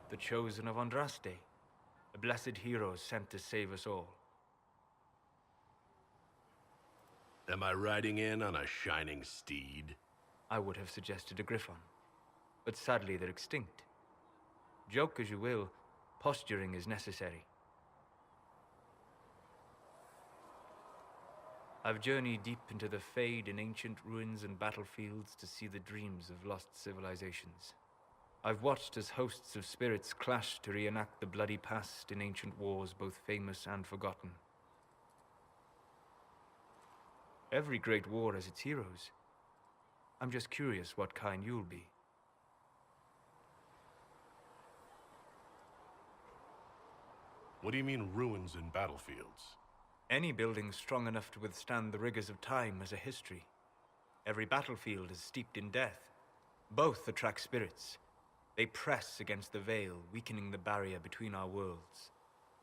the chosen of Andraste, a blessed hero sent to save us all. Am I riding in on a shining steed? I would have suggested a griffon, but sadly they're extinct. Joke as you will, posturing is necessary. I've journeyed deep into the Fade in ancient ruins and battlefields to see the dreams of lost civilizations. I've watched as hosts of spirits clash to reenact the bloody past in ancient wars both famous and forgotten. Every great war has its heroes. I'm just curious what kind you'll be. What do you mean, ruins and battlefields? Any building strong enough to withstand the rigors of time has a history. Every battlefield is steeped in death. Both attract spirits. They press against the veil, weakening the barrier between our worlds.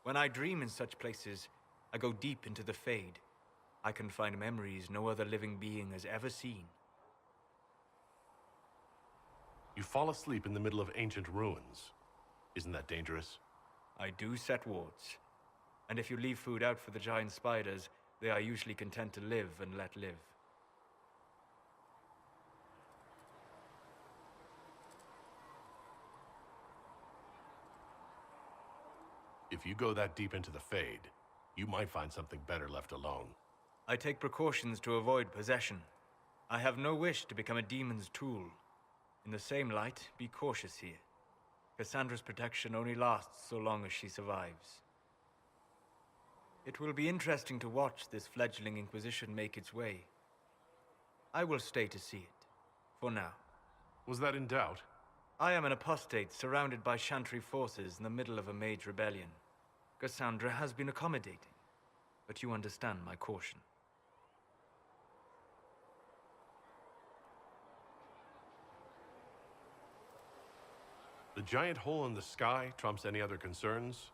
When I dream in such places, I go deep into the Fade. I can find memories no other living being has ever seen. You fall asleep in the middle of ancient ruins. Isn't that dangerous? I do set wards. And if you leave food out for the giant spiders, they are usually content to live and let live. If you go that deep into the Fade, you might find something better left alone. I take precautions to avoid possession. I have no wish to become a demon's tool. In the same light, be cautious here. Cassandra's protection only lasts so long as she survives. It will be interesting to watch this fledgling Inquisition make its way. I will stay to see it, for now. Was that in doubt? I am an apostate surrounded by Chantry forces in the middle of a mage rebellion. Cassandra has been accommodating, but you understand my caution. The giant hole in the sky trumps any other concerns.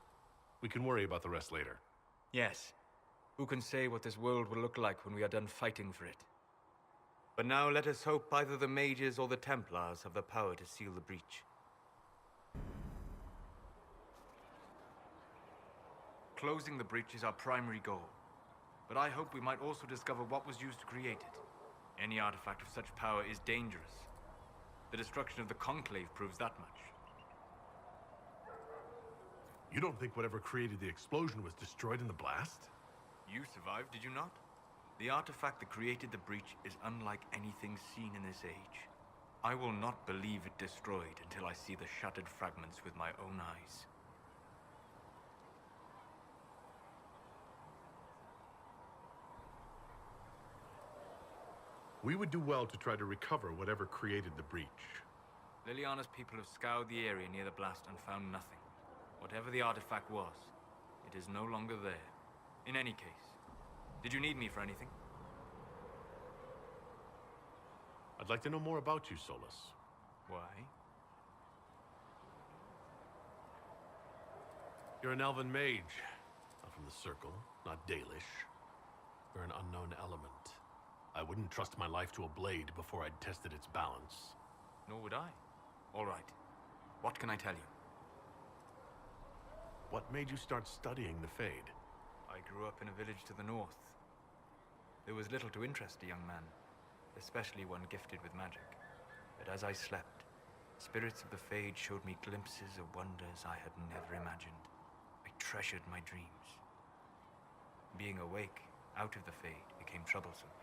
We can worry about the rest later. Yes. Who can say what this world will look like when we are done fighting for it? But now let us hope either the mages or the Templars have the power to seal the breach. Closing the breach is our primary goal. But I hope we might also discover what was used to create it. Any artifact of such power is dangerous. The destruction of the Conclave proves that much. You don't think whatever created the explosion was destroyed in the blast? You survived, did you not? The artifact that created the breach is unlike anything seen in this age. I will not believe it destroyed until I see the shattered fragments with my own eyes. We would do well to try to recover whatever created the breach. Liliana's people have scoured the area near the blast and found nothing. Whatever the artifact was, it is no longer there. In any case, did you need me for anything? I'd like to know more about you, Solas. Why? You're an elven mage. Not from the Circle, not Dalish. You're an unknown element. I wouldn't trust my life to a blade before I'd tested its balance. Nor would I. All right. What can I tell you? What made you start studying the Fade? I grew up in a village to the north. There was little to interest a young man, especially one gifted with magic. But as I slept, spirits of the Fade showed me glimpses of wonders I had never imagined. I treasured my dreams. Being awake, out of the Fade, became troublesome.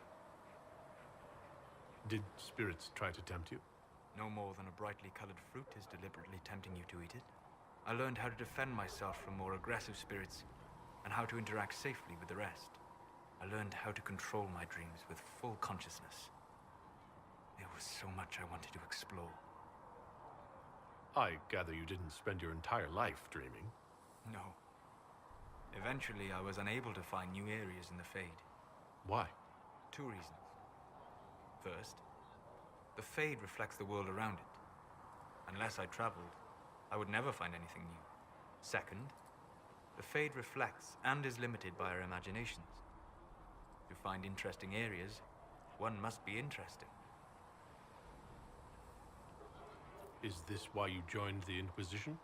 Did spirits try to tempt you? No more than a brightly colored fruit is deliberately tempting you to eat it. I learned how to defend myself from more aggressive spirits and how to interact safely with the rest. I learned how to control my dreams with full consciousness. There was so much I wanted to explore. I gather you didn't spend your entire life dreaming. No. Eventually, I was unable to find new areas in the Fade. Why? 2 reasons. First, the Fade reflects the world around it. Unless I traveled, I would never find anything new. Second, the Fade reflects and is limited by our imaginations. To find interesting areas, one must be interesting. Is this why you joined the Inquisition?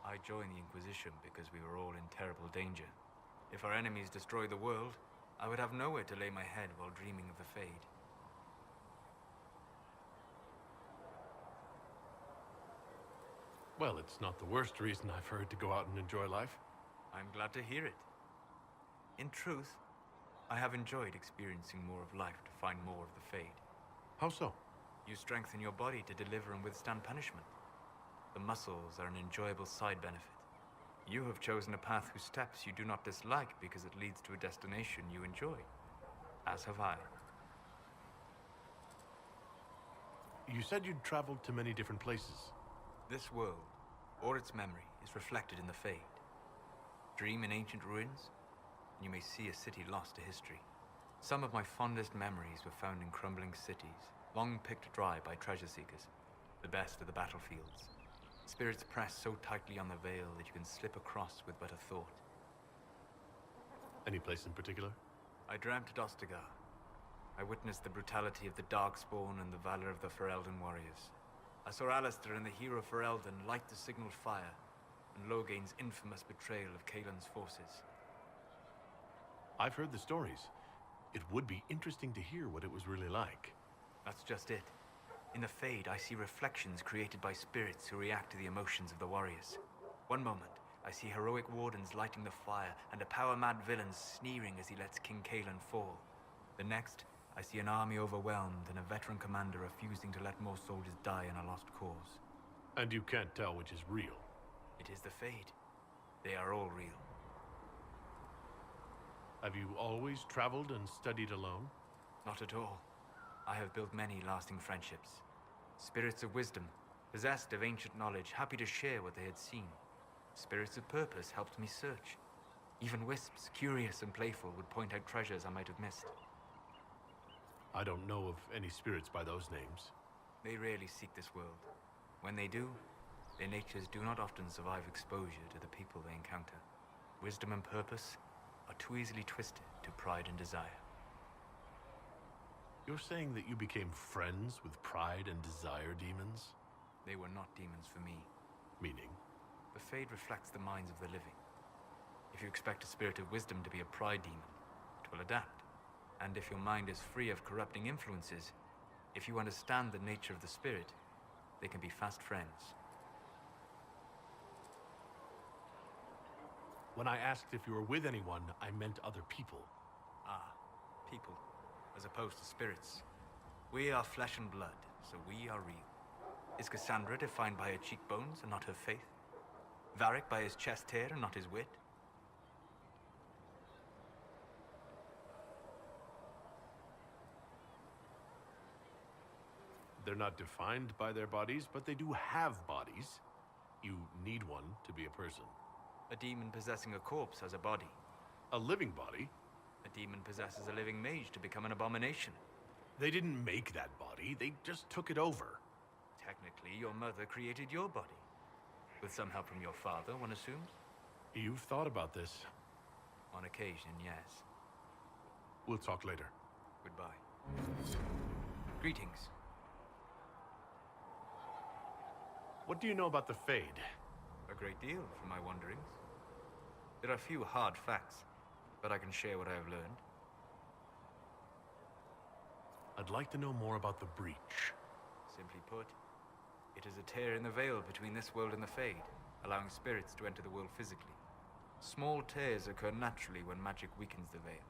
I joined the Inquisition because we were all in terrible danger. If our enemies destroyed the world, I would have nowhere to lay my head while dreaming of the Fade. Well, it's not the worst reason I've heard to go out and enjoy life. I'm glad to hear it. In truth, I have enjoyed experiencing more of life to find more of the Fade. How so? You strengthen your body to deliver and withstand punishment. The muscles are an enjoyable side benefit. You have chosen a path whose steps you do not dislike because it leads to a destination you enjoy. As have I. You said you'd traveled to many different places. This world, or its memory, is reflected in the Fade. Dream in ancient ruins, and you may see a city lost to history. Some of my fondest memories were found in crumbling cities, long picked dry by treasure seekers, the best of the battlefields. Spirits press so tightly on the veil that you can slip across with but a thought. Any place in particular? I dreamt at Ostagar. I witnessed the brutality of the Darkspawn and the valor of the Ferelden warriors. I saw Alistair and the hero Ferelden light the signal fire, and Logain's infamous betrayal of Kaelin's forces. I've heard the stories. It would be interesting to hear what it was really like. That's just it. In the Fade, I see reflections created by spirits who react to the emotions of the warriors. One moment, I see heroic wardens lighting the fire and a power-mad villain sneering as he lets King Kaelin fall. The next, I see an army overwhelmed and a veteran commander refusing to let more soldiers die in a lost cause. And you can't tell which is real. It is the Fade. They are all real. Have you always traveled and studied alone? Not at all. I have built many lasting friendships. Spirits of wisdom, possessed of ancient knowledge, happy to share what they had seen. Spirits of purpose helped me search. Even wisps, curious and playful, would point out treasures I might have missed. I don't know of any spirits by those names. They rarely seek this world. When they do, their natures do not often survive exposure to the people they encounter. Wisdom and purpose are too easily twisted to pride and desire. You're saying that you became friends with pride and desire demons? They were not demons for me. Meaning? The Fade reflects the minds of the living. If you expect a spirit of wisdom to be a pride demon, it will adapt. And if your mind is free of corrupting influences, if you understand the nature of the spirit, they can be fast friends. When I asked if you were with anyone, I meant other people. Ah, people, as opposed to spirits. We are flesh and blood, so we are real. Is Cassandra defined by her cheekbones and not her faith? Varric by his chest hair and not his wit? They're not defined by their bodies, but they do have bodies. You need one to be a person. A demon possessing a corpse has a body. A living body? A demon possesses a living mage to become an abomination. They didn't make that body, they just took it over. Technically, your mother created your body. With some help from your father, one assumes? You've thought about this. On occasion, yes. We'll talk later. Goodbye. Greetings. What do you know about the Fade? A great deal, from my wanderings. There are few hard facts, but I can share what I have learned. I'd like to know more about the breach. Simply put, it is a tear in the veil between this world and the Fade, allowing spirits to enter the world physically. Small tears occur naturally when magic weakens the veil,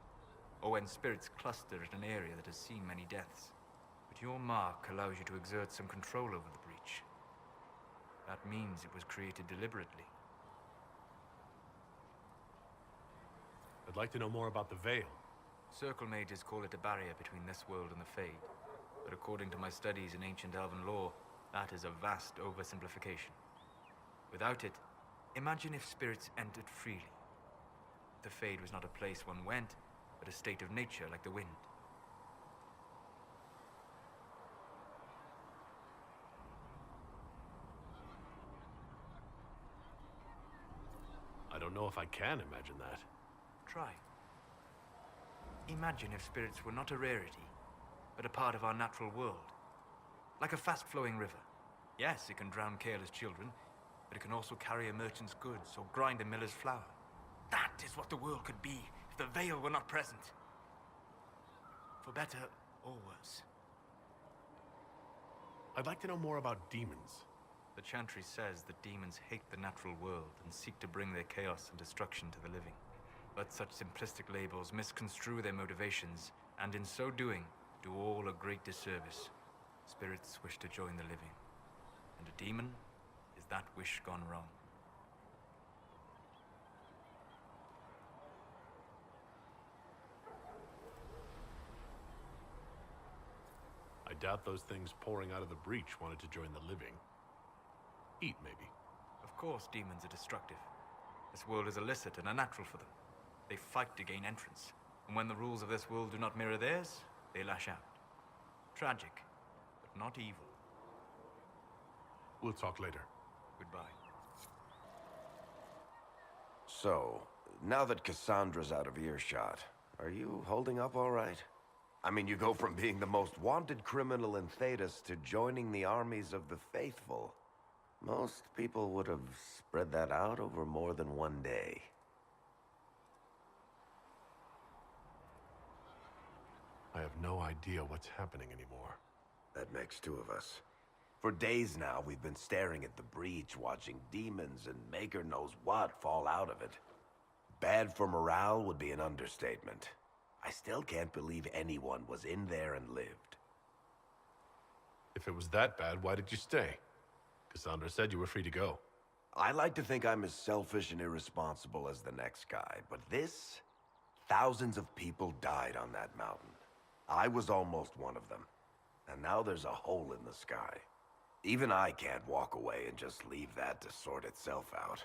or when spirits cluster at an area that has seen many deaths. But your mark allows you to exert some control over the breach. That means it was created deliberately. I'd like to know more about the veil. Circle mages call it a barrier between this world and the Fade, but according to my studies in ancient elven lore, that is a vast oversimplification. Without it, imagine if spirits entered freely. The Fade was not a place one went, but a state of nature like the wind. I don't know if I can imagine that. Try. Imagine if spirits were not a rarity, but a part of our natural world. Like a fast-flowing river. Yes, it can drown careless children, but it can also carry a merchant's goods or grind a miller's flour. That is what the world could be if the veil were not present. For better or worse. I'd like to know more about demons. The Chantry says that demons hate the natural world and seek to bring their chaos and destruction to the living. But such simplistic labels misconstrue their motivations, and in so doing, do all a great disservice. Spirits wish to join the living, and a demon is that wish gone wrong. I doubt those things pouring out of the breach wanted to join the living. Eat, maybe. Of course demons are destructive. This world is illicit and unnatural for them. They fight to gain entrance, and when the rules of this world do not mirror theirs, they lash out. Tragic, but not evil. We'll talk later. Goodbye. So, now that Cassandra's out of earshot, are you holding up all right? I mean, you go from being the most wanted criminal in Thedas to joining the armies of the faithful. Most people would have spread that out over more than one day. I have no idea what's happening anymore. That makes two of us. For days now, we've been staring at the breach, watching demons and maker knows what fall out of it. Bad for morale would be an understatement. I still can't believe anyone was in there and lived. If it was that bad, why did you stay? Cassandra said you were free to go. I like to think I'm as selfish and irresponsible as the next guy, but this... Thousands of people died on that mountain. I was almost one of them. And now there's a hole in the sky. Even I can't walk away and just leave that to sort itself out.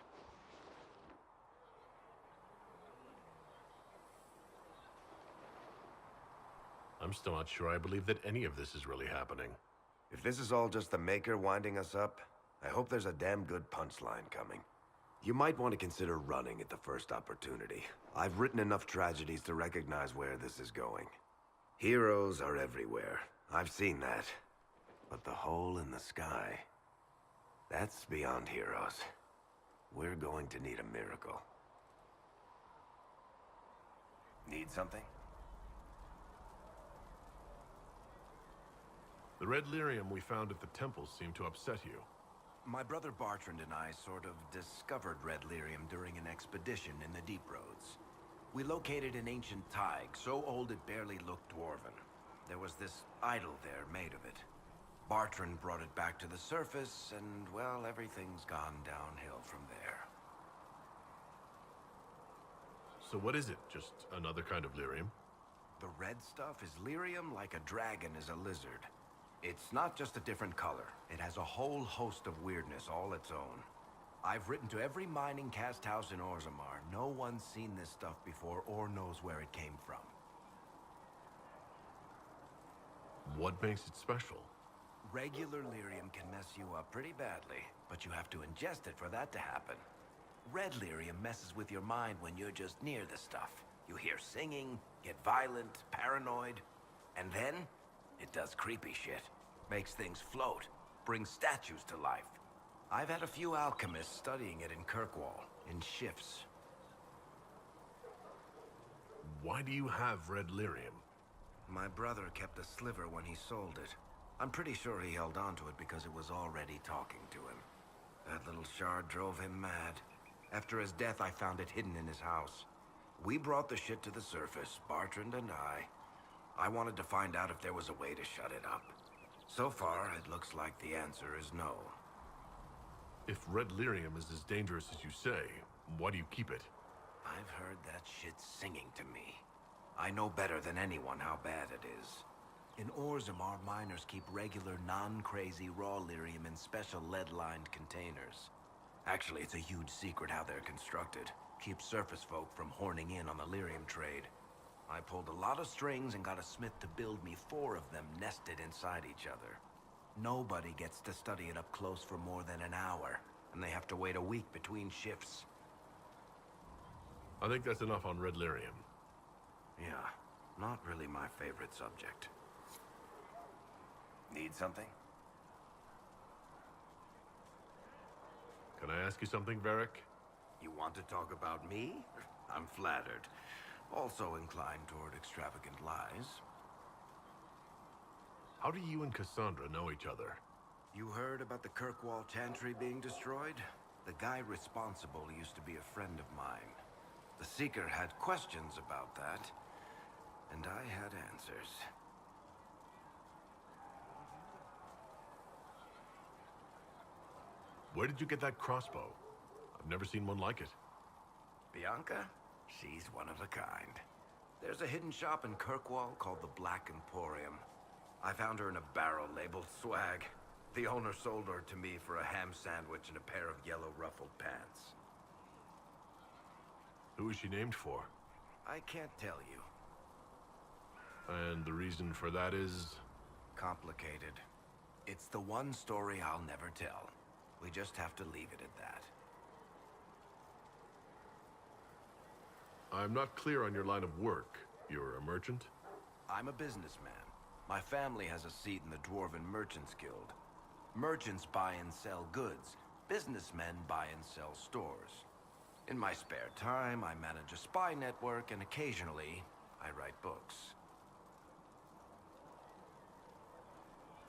I'm still not sure I believe that any of this is really happening. If this is all just the Maker winding us up, I hope there's a damn good punchline coming. You might want to consider running at the first opportunity. I've written enough tragedies to recognize where this is going. Heroes are everywhere. I've seen that. But the hole in the sky... that's beyond heroes. We're going to need a miracle. Need something? The red lyrium we found at the temple seemed to upset you. My brother Bertrand and I sort of discovered red lyrium during an expedition in the Deep Roads. We located an ancient thaig, so old it barely looked dwarven. There was this idol there made of it. Bertrand brought it back to the surface, and, well, everything's gone downhill from there. So what is it? Just another kind of lyrium? The red stuff is lyrium like a dragon is a lizard. It's not just a different color. It has a whole host of weirdness all its own. I've written to every mining cast house in Orzammar. No one's seen this stuff before or knows where it came from. What makes it special? Regular lyrium can mess you up pretty badly, but you have to ingest it for that to happen. Red lyrium messes with your mind when you're just near the stuff. You hear singing, get violent, paranoid, and then it does creepy shit. Makes things float, brings statues to life. I've had a few alchemists studying it in Kirkwall, in shifts. Why do you have red lyrium? My brother kept a sliver when he sold it. I'm pretty sure he held on to it because it was already talking to him. That little shard drove him mad. After his death, I found it hidden in his house. We brought the shit to the surface, Bertrand and I. I wanted to find out if there was a way to shut it up. So far, it looks like the answer is no. If red lyrium is as dangerous as you say, why do you keep it? I've heard that shit singing to me. I know better than anyone how bad it is. In Orzammar, miners keep regular, non-crazy raw lyrium in special lead-lined containers. Actually, it's a huge secret how they're constructed. Keeps surface folk from horning in on the lyrium trade. I pulled a lot of strings and got a smith to build me 4 of them nested inside each other. Nobody gets to study it up close for more than an hour, and they have to wait a week between shifts. I think that's enough on red lyrium. Yeah, not really my favorite subject. Need something? Can I ask you something, Varric? You want to talk about me? I'm flattered. Also inclined toward extravagant lies. How do you and Cassandra know each other? You heard about the Kirkwall Chantry being destroyed? The guy responsible used to be a friend of mine. The Seeker had questions about that, and I had answers. Where did you get that crossbow? I've never seen one like it. Bianca? She's one of a kind. There's a hidden shop in Kirkwall called the Black Emporium. I found her in a barrel labeled swag. The owner sold her to me for a ham sandwich and a pair of yellow ruffled pants. Who is she named for? I can't tell you. And the reason for that is? Complicated. It's the one story I'll never tell. We just have to leave it at that. I'm not clear on your line of work. You're a merchant? I'm a businessman. My family has a seat in the Dwarven Merchants Guild. Merchants buy and sell goods. Businessmen buy and sell stores. In my spare time, I manage a spy network, and occasionally, I write books.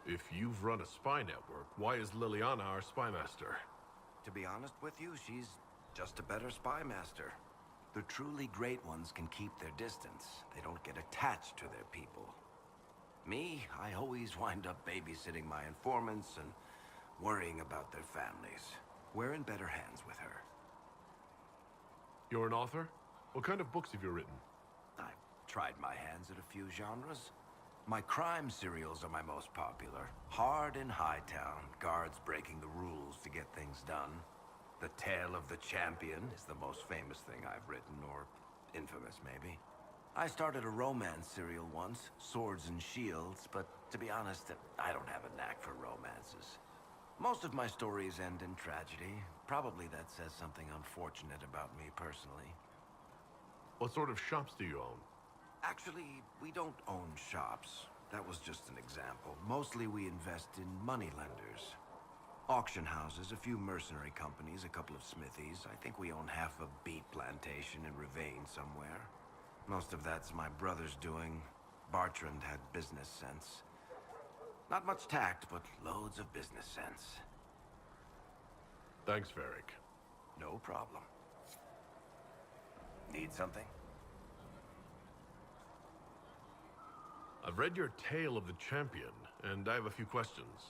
If you've run a spy network, why is Liliana our spy master? To be honest with you, she's just a better spy master. The truly great ones can keep their distance. They don't get attached to their people. Me, I always wind up babysitting my informants and worrying about their families. We're in better hands with her. You're an author? What kind of books have you written? I've tried my hands at a few genres. My crime serials are my most popular. Hard in Hightown, guards breaking the rules to get things done. The Tale of the Champion is the most famous thing I've written, or infamous maybe. I started a romance serial once, Swords and Shields, but to be honest, I don't have a knack for romances. Most of my stories end in tragedy. Probably that says something unfortunate about me personally. What sort of shops do you own? Actually, we don't own shops. That was just an example. Mostly we invest in moneylenders. Auction houses, a few mercenary companies, a couple of smithies. I think we own half a beet plantation in Ravane somewhere. Most of that's my brother's doing. Bartrand had business sense. Not much tact, but loads of business sense. Thanks, Varric. No problem. Need something? I've read your Tale of the Champion, and I have a few questions.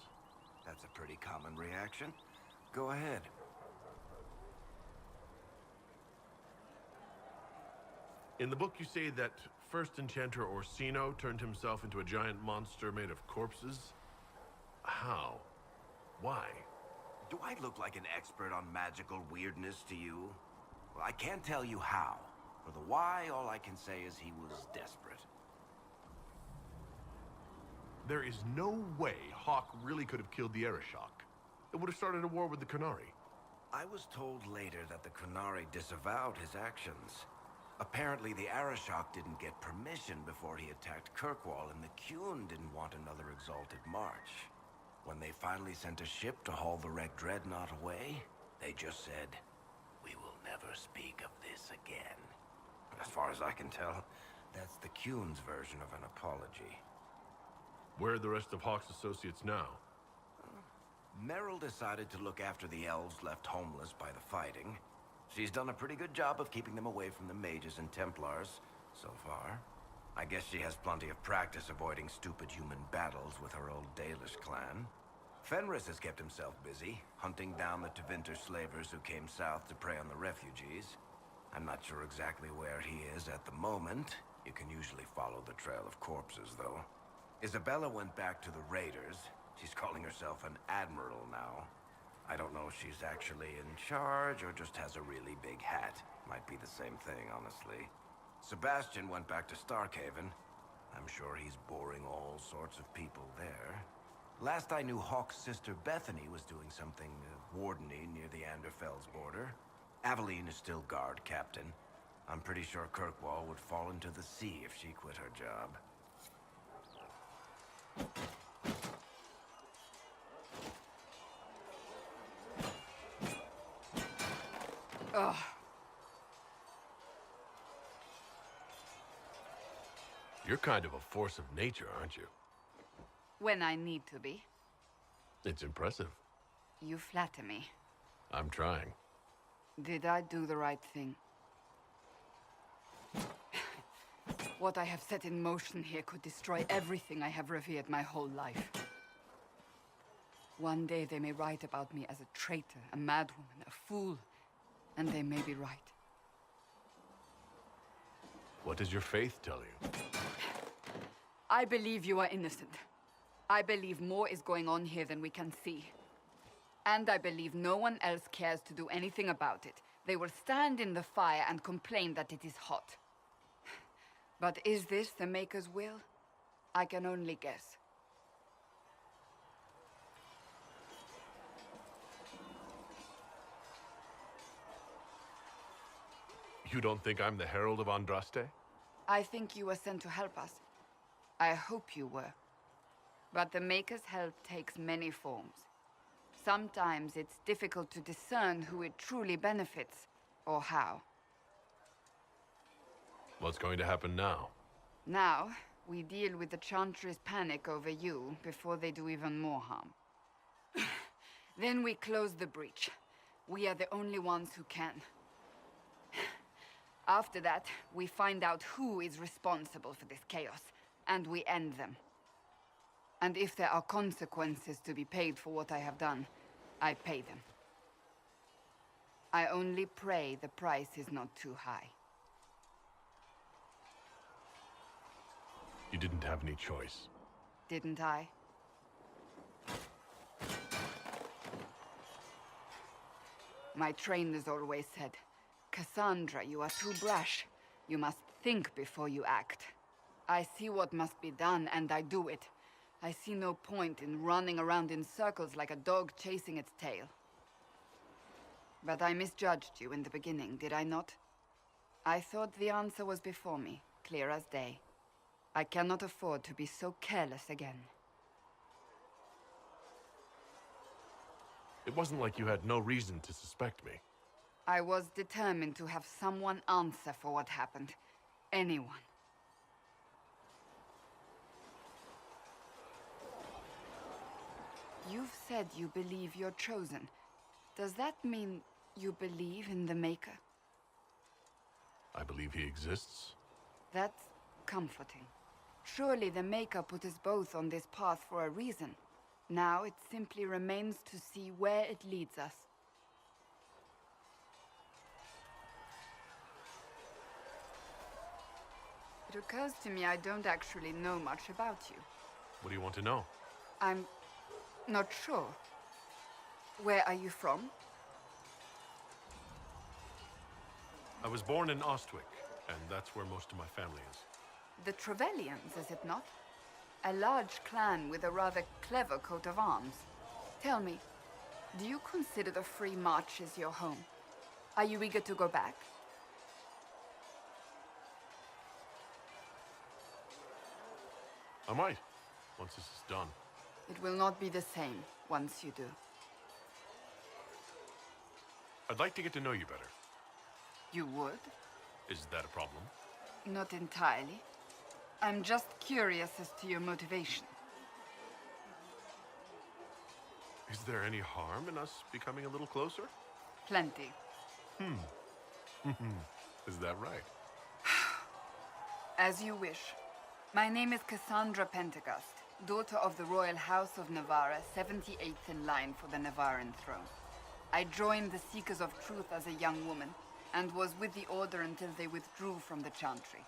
That's a pretty common reaction. Go ahead. In the book, you say that first enchanter Orsino turned himself into a giant monster made of corpses. How? Why? Do I look like an expert on magical weirdness to you? Well, I can't tell you how. For the why, all I can say is he was desperate. There is no way Hawk really could have killed the Arishok. It would have started a war with the Qunari. I was told later that the Qunari disavowed his actions. Apparently, the Arishok didn't get permission before he attacked Kirkwall, and the Qun didn't want another exalted march. When they finally sent a ship to haul the wrecked dreadnought away, they just said, "We will never speak of this again." As far as I can tell, that's the Qun's version of an apology. Where are the rest of Hawk's associates now? Meryl decided to look after the elves left homeless by the fighting. She's done a pretty good job of keeping them away from the mages and Templars, so far. I guess she has plenty of practice avoiding stupid human battles with her old Dalish clan. Fenris has kept himself busy, hunting down the Tevinter slavers who came south to prey on the refugees. I'm not sure exactly where he is at the moment. You can usually follow the trail of corpses, though. Isabella went back to the Raiders. She's calling herself an admiral now. I don't know if she's actually in charge or just has a really big hat. Might be the same thing, honestly. Sebastian went back to Starkhaven. I'm sure he's boring all sorts of people there. Last I knew, Hawk's sister Bethany was doing something wardeny near the Anderfell's border. Aveline is still guard captain. I'm pretty sure Kirkwall would fall into the sea if she quit her job. Ugh. You're kind of a force of nature, aren't you? When I need to be. It's impressive. You flatter me. I'm trying. Did I do the right thing? What I have set in motion here could destroy everything I have revered my whole life. One day they may write about me as a traitor, a madwoman, a fool, and they may be right. What does your faith tell you? I believe you are innocent. I believe more is going on here than we can see. And I believe no one else cares to do anything about it. They will stand in the fire and complain that it is hot. But is this the Maker's will? I can only guess. You don't think I'm the Herald of Andraste? I think you were sent to help us. I hope you were. But the Maker's help takes many forms. Sometimes it's difficult to discern who it truly benefits, or how. What's going to happen now? Now, we deal with the Chantry's panic over you before they do even more harm. Then we close the breach. We are the only ones who can. After that, we find out who is responsible for this chaos, and we end them. And if there are consequences to be paid for what I have done, I pay them. I only pray the price is not too high. You didn't have any choice. Didn't I? My trainers always said, Cassandra, you are too brash. You must think before you act. I see what must be done, and I do it. I see no point in running around in circles like a dog chasing its tail. But I misjudged you in the beginning, did I not? I thought the answer was before me, clear as day. I cannot afford to be so careless again. It wasn't like you had no reason to suspect me. I was determined to have someone answer for what happened. Anyone. You've said you believe you're chosen. Does that mean you believe in the Maker? I believe he exists. That's comforting. Surely the Maker put us both on this path for a reason. Now it simply remains to see where it leads us. It occurs to me I don't actually know much about you. What do you want to know? I'm not sure. Where are you from? I was born in Ostwick, and that's where most of my family is. The Trevellians, is it not? A large clan with a rather clever coat of arms. Tell me, do you consider the Free Marches your home? Are you eager to go back? I might, once this is done. It will not be the same once you do. I'd like to get to know you better. You would? Is that a problem? Not entirely. I'm just curious as to your motivation. Is there any harm in us becoming a little closer? Plenty. Is that right? As you wish. My name is Cassandra Pentecost, daughter of the Royal House of Navarra, 78th in line for the Navarran throne. I joined the Seekers of Truth as a young woman, and was with the Order until they withdrew from the Chantry.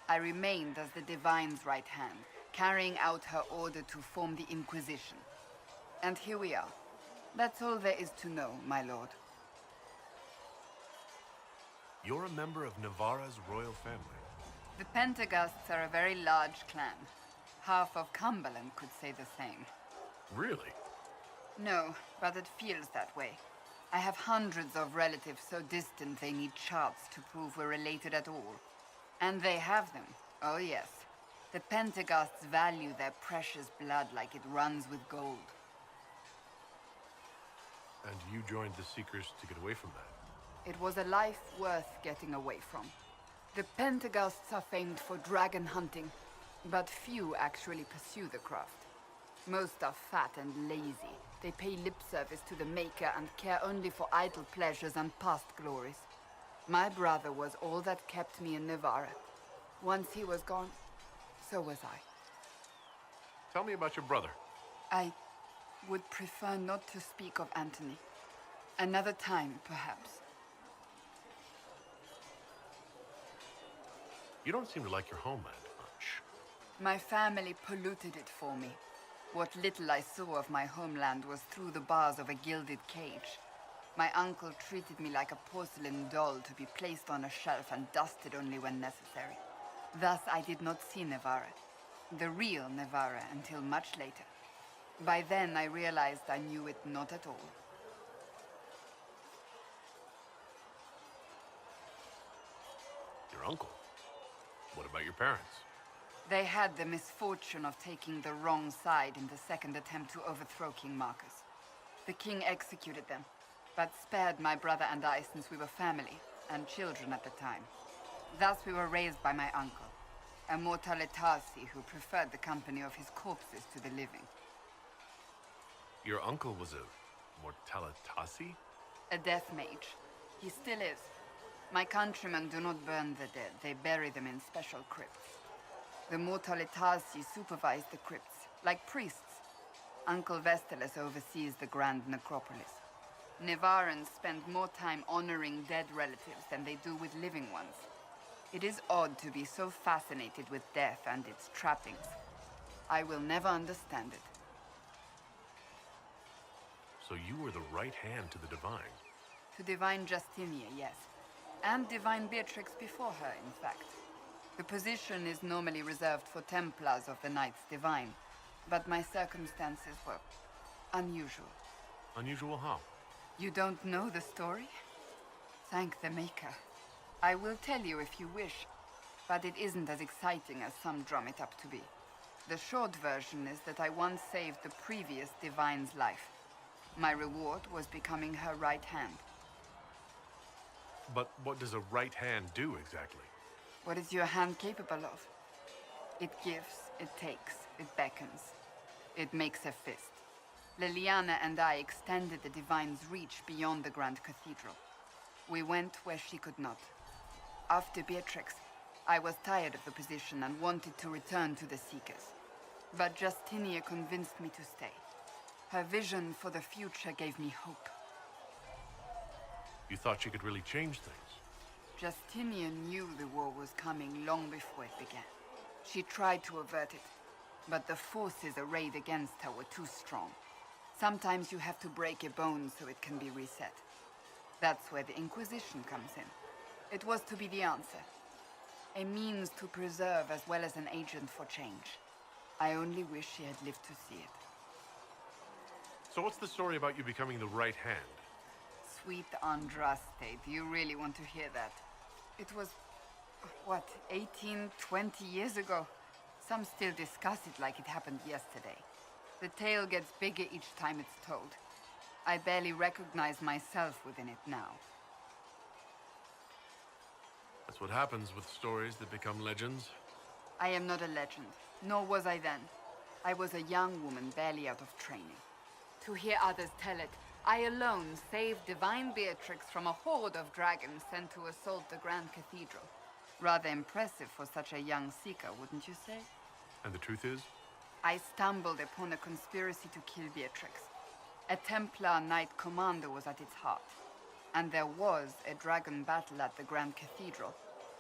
I remained as the Divine's right hand, carrying out her order to form the Inquisition. And here we are. That's all there is to know, my lord. You're a member of Navarra's royal family. The Pentegusts are a very large clan. Half of Cumberland could say the same. Really? No, but it feels that way. I have hundreds of relatives so distant they need charts to prove we're related at all. And they have them. Oh yes. The Pentegusts value their precious blood like it runs with gold. And you joined the Seekers to get away from that? It was a life worth getting away from. The Pentaghasts are famed for dragon hunting, but few actually pursue the craft. Most are fat and lazy. They pay lip service to the Maker and care only for idle pleasures and past glories. My brother was all that kept me in Navarra. Once he was gone, so was I. Tell me about your brother. I would prefer not to speak of Anthony. Another time, perhaps. You don't seem to like your homeland much. My family polluted it for me. What little I saw of my homeland was through the bars of a gilded cage. My uncle treated me like a porcelain doll to be placed on a shelf and dusted only when necessary. Thus, I did not see Navarra, the real Navarra, until much later. By then, I realized I knew it not at all. Your uncle? What about your parents? They had the misfortune of taking the wrong side in the second attempt to overthrow King Marcus. The king executed them, but spared my brother and I since we were family, and children at the time. Thus we were raised by my uncle, a Mortalitasi who preferred the company of his corpses to the living. Your uncle was a Mortalitasi? A death mage. He still is. My countrymen do not burn the dead, they bury them in special crypts. The Mortalitasi supervise the crypts, like priests. Uncle Vestalis oversees the grand necropolis. Nevarans spend more time honoring dead relatives than they do with living ones. It is odd to be so fascinated with death and its trappings. I will never understand it. So you were the right hand to the Divine? To Divine Justinia, yes. And Divine Beatrix before her, in fact. The position is normally reserved for Templars of the Knights Divine, but my circumstances were unusual. Unusual how? You don't know the story? Thank the Maker. I will tell you if you wish, but it isn't as exciting as some drum it up to be. The short version is that I once saved the previous Divine's life. My reward was becoming her right hand. But what does a right hand do exactly? What is your hand capable of? It gives, it takes, it beckons. It makes a fist. Liliana and I extended the Divine's reach beyond the Grand Cathedral. We went where she could not. After Beatrix, I was tired of the position and wanted to return to the Seekers. But Justinia convinced me to stay. Her vision for the future gave me hope. You thought you could really change things? Justinian knew the war was coming long before it began. She tried to avert it, but the forces arrayed against her were too strong. Sometimes you have to break a bone so it can be reset. That's where the Inquisition comes in. It was to be the answer. A means to preserve as well as an agent for change. I only wish she had lived to see it. So what's the story about you becoming the right hand? Sweet Andraste, do you really want to hear that? It was, what, 18, 20 years ago? Some still discuss it like it happened yesterday. The tale gets bigger each time it's told. I barely recognize myself within it now. That's what happens with stories that become legends. I am not a legend, nor was I then. I was a young woman barely out of training. To hear others tell it, I alone saved Divine Beatrix from a horde of dragons sent to assault the Grand Cathedral. Rather impressive for such a young seeker, wouldn't you say? And the truth is? I stumbled upon a conspiracy to kill Beatrix. A Templar Knight Commander was at its heart. And there was a dragon battle at the Grand Cathedral,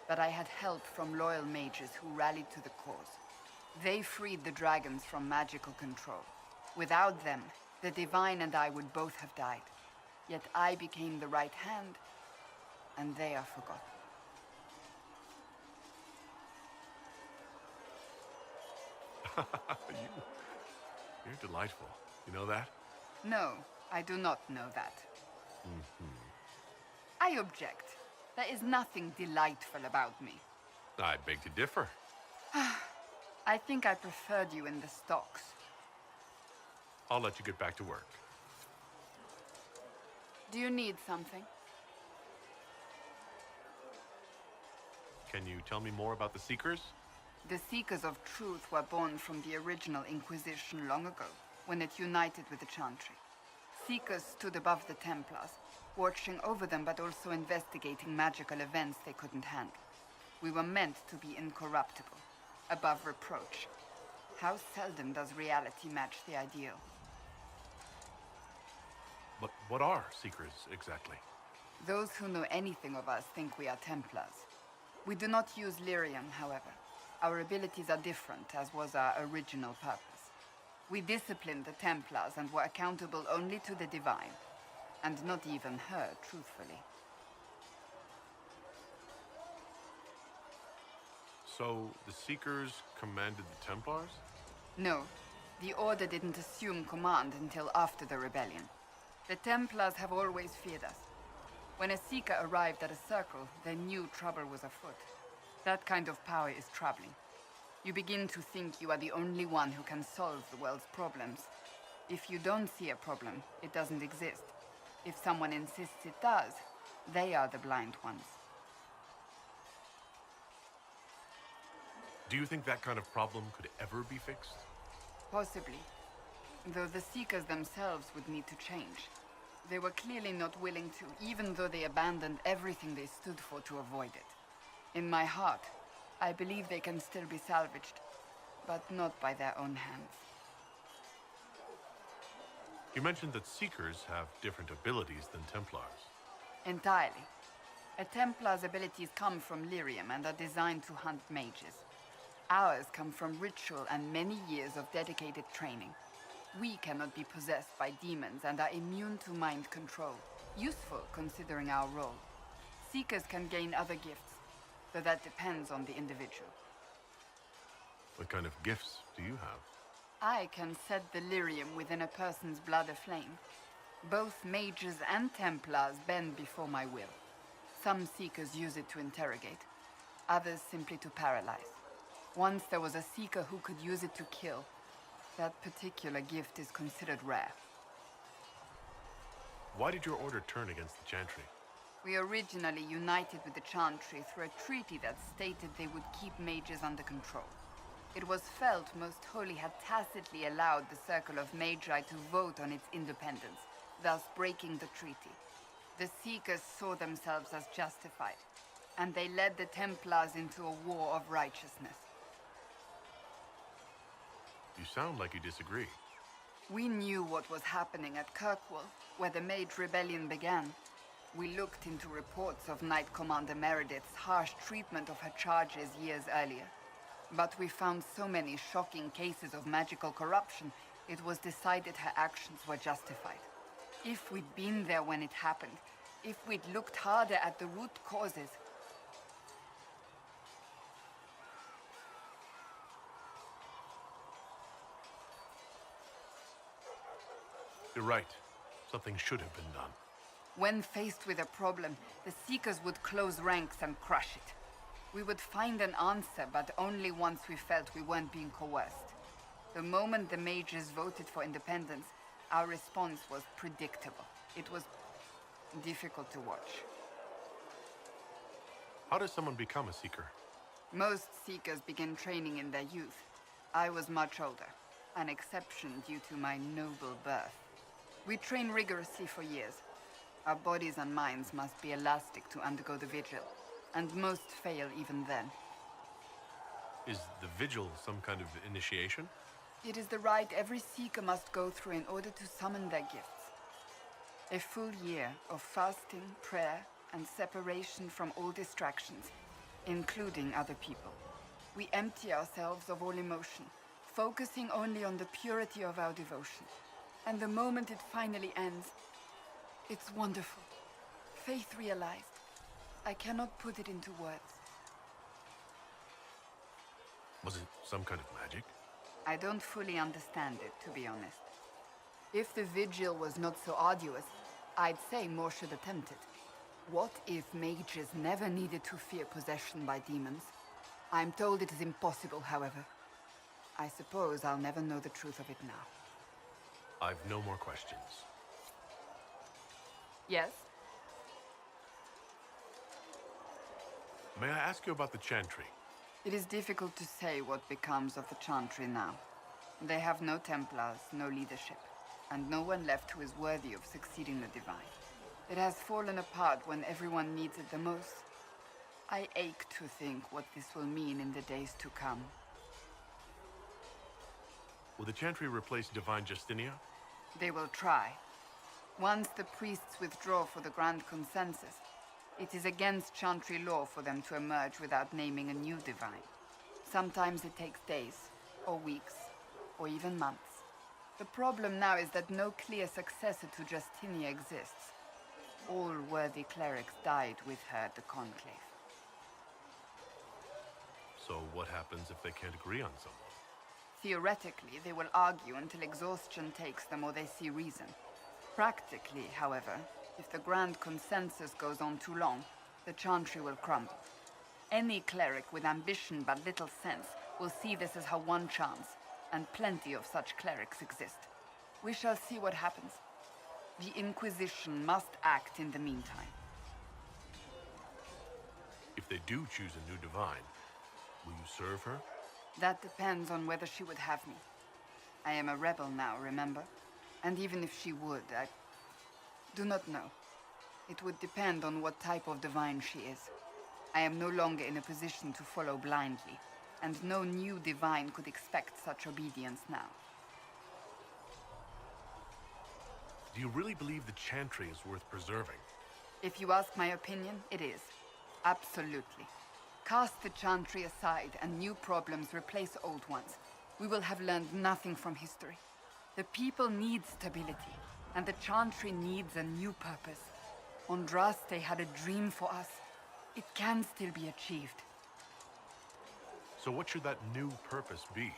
but I had help from loyal mages who rallied to the cause. They freed the dragons from magical control. Without them, the Divine and I would both have died. Yet I became the right hand, and they are forgotten. You're delightful. You know that? No, I do not know that. I object. There is nothing delightful about me. I beg to differ. I think I preferred you in the stocks. I'll let you get back to work. Do you need something? Can you tell me more about the Seekers? The Seekers of Truth were born from the original Inquisition long ago, when it united with the Chantry. Seekers stood above the Templars, watching over them but also investigating magical events they couldn't handle. We were meant to be incorruptible, above reproach. How seldom does reality match the ideal? But what are Seekers, exactly? Those who know anything of us think we are Templars. We do not use lyrium, however. Our abilities are different, as was our original purpose. We disciplined the Templars and were accountable only to the Divine. And not even her, truthfully. So, the Seekers commanded the Templars? No, the Order didn't assume command until after the rebellion. The Templars have always feared us. When a Seeker arrived at a circle, they knew trouble was afoot. That kind of power is troubling. You begin to think you are the only one who can solve the world's problems. If you don't see a problem, it doesn't exist. If someone insists it does, they are the blind ones. Do you think that kind of problem could ever be fixed? Possibly. Though the Seekers themselves would need to change. They were clearly not willing to, even though they abandoned everything they stood for to avoid it. In my heart, I believe they can still be salvaged, but not by their own hands. You mentioned that Seekers have different abilities than Templars. Entirely. A Templar's abilities come from lyrium and are designed to hunt mages. Ours come from ritual and many years of dedicated training. We cannot be possessed by demons and are immune to mind control. Useful considering our role. Seekers can gain other gifts, though that depends on the individual. What kind of gifts do you have? I can set the lyrium within a person's blood aflame. Both mages and Templars bend before my will. Some Seekers use it to interrogate, others simply to paralyze. Once there was a Seeker who could use it to kill. That particular gift is considered rare. Why did your order turn against the Chantry? We originally united with the Chantry through a treaty that stated they would keep mages under control. It was felt Most Holy had tacitly allowed the Circle of Magi to vote on its independence, thus breaking the treaty. The Seekers saw themselves as justified, and they led the Templars into a war of righteousness. You sound like you disagree. We knew what was happening at Kirkwall, where the Mage Rebellion began. We looked into reports of Knight Commander Meredith's harsh treatment of her charges years earlier. But we found so many shocking cases of magical corruption, it was decided her actions were justified. If we'd been there when it happened, if we'd looked harder at the root causes... You're right. Something should have been done. When faced with a problem, the Seekers would close ranks and crush it. We would find an answer, but only once we felt we weren't being coerced. The moment the mages voted for independence, our response was predictable. It was difficult to watch. How does someone become a Seeker? Most Seekers begin training in their youth. I was much older, an exception due to my noble birth. We train rigorously for years. Our bodies and minds must be elastic to undergo the vigil, and most fail even then. Is the vigil some kind of initiation? It is the rite every Seeker must go through in order to summon their gifts. A full year of fasting, prayer, and separation from all distractions, including other people. We empty ourselves of all emotion, focusing only on the purity of our devotion. And the moment it finally ends, it's wonderful. Faith realized. I cannot put it into words. Was it some kind of magic? I don't fully understand it, to be honest. If the vigil was not so arduous, I'd say more should attempt it. What if mages never needed to fear possession by demons? I'm told it is impossible, however. I suppose I'll never know the truth of it now. I've no more questions. Yes? May I ask you about the Chantry? It is difficult to say what becomes of the Chantry now. They have no Templars, no leadership, and no one left who is worthy of succeeding the Divine. It has fallen apart when everyone needs it the most. I ache to think what this will mean in the days to come. Will the Chantry replace Divine Justinia? They will try. Once the priests withdraw for the Grand Consensus, it is against Chantry law for them to emerge without naming a new Divine. Sometimes it takes days, or weeks, or even months. The problem now is that no clear successor to Justinia exists. All worthy clerics died with her at the Conclave. So what happens if they can't agree on someone? Theoretically, they will argue until exhaustion takes them or they see reason. Practically, however, if the Grand Consensus goes on too long, the Chantry will crumble. Any cleric with ambition but little sense will see this as her one chance, and plenty of such clerics exist. We shall see what happens. The Inquisition must act in the meantime. If they do choose a new Divine, will you serve her? That depends on whether she would have me. I am a rebel now, remember? And even if she would, I do not know. It would depend on what type of Divine she is. I am no longer in a position to follow blindly, and no new Divine could expect such obedience now. Do you really believe the Chantry is worth preserving? If you ask my opinion, it is. Absolutely. Cast the Chantry aside and new problems replace old ones. We will have learned nothing from history. The people need stability, and the Chantry needs a new purpose. Andraste had a dream for us. It can still be achieved. So what should that new purpose be?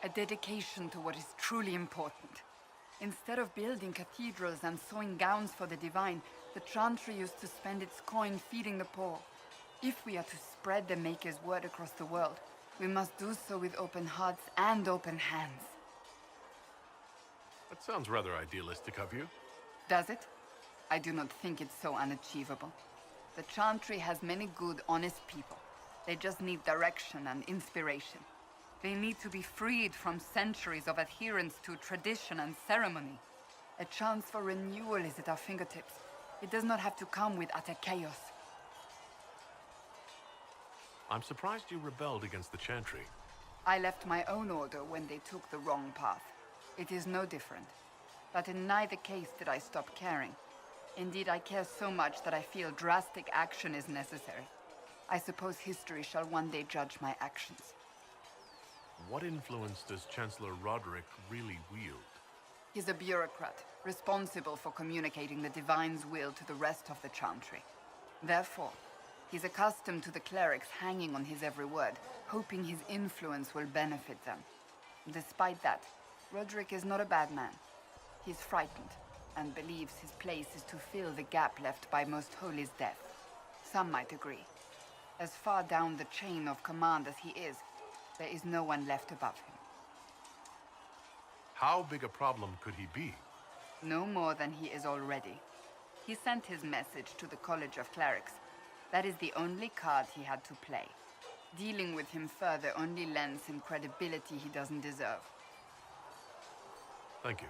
A dedication to what is truly important. Instead of building cathedrals and sewing gowns for the Divine, the Chantry used to spend its coin feeding the poor. If we are to spread the Maker's word across the world, we must do so with open hearts and open hands. That sounds rather idealistic of you. Does it? I do not think it's so unachievable. The Chantry has many good, honest people. They just need direction and inspiration. They need to be freed from centuries of adherence to tradition and ceremony. A chance for renewal is at our fingertips. It does not have to come with utter chaos. I'm surprised you rebelled against the Chantry. I left my own order when they took the wrong path. It is no different. But in neither case did I stop caring. Indeed, I care so much that I feel drastic action is necessary. I suppose history shall one day judge my actions. What influence does Chancellor Roderick really wield? He's a bureaucrat, responsible for communicating the Divine's will to the rest of the Chantry. Therefore, he's accustomed to the clerics hanging on his every word, hoping his influence will benefit them. Despite that, Roderick is not a bad man. He's frightened, and believes his place is to fill the gap left by Most Holy's death. Some might agree. As far down the chain of command as he is, there is no one left above him. How big a problem could he be? No more than he is already. He sent his message to the College of Clerics. That is the only card he had to play. Dealing with him further only lends him credibility he doesn't deserve. Thank you.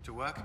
To work?